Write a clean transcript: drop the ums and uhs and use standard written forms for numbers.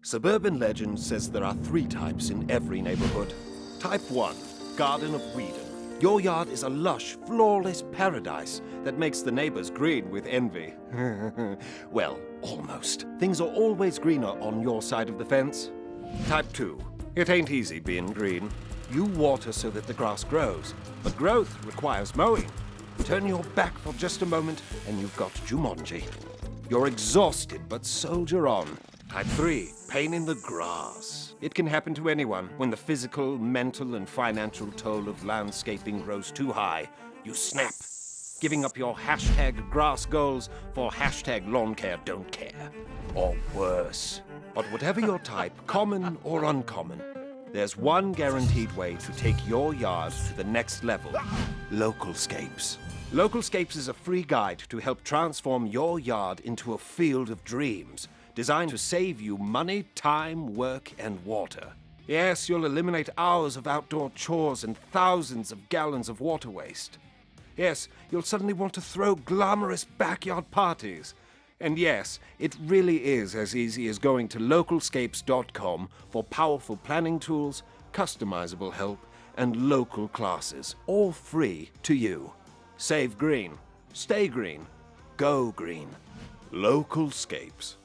Suburban legend says there are 3 types in every neighborhood. Type 1, Garden of Whedon. Your yard is a lush, flawless paradise that makes the neighbors green with envy. Well, almost. Things are always greener on your side of the fence. Type 2, it ain't easy being green. You water so that the grass grows, but growth requires mowing. Turn your back for just a moment and you've got Jumanji. You're exhausted, but soldier on. Type 3, pain in the grass. It can happen to anyone when the physical, mental, and financial toll of landscaping grows too high. You snap, giving up your hashtag grass goals for hashtag lawn care don't care. Or worse. But whatever your type, common or uncommon, there's one guaranteed way to take your yard to the next level. Localscapes. Localscapes is a free guide to help transform your yard into a field of dreams, designed to save you money, time, work, and water. Yes, you'll eliminate hours of outdoor chores and thousands of gallons of water waste. Yes, you'll suddenly want to throw glamorous backyard parties. And yes, it really is as easy as going to localscapes.com for powerful planning tools, customizable help, and local classes, all free to you. Save green, stay green, go green. Localscapes.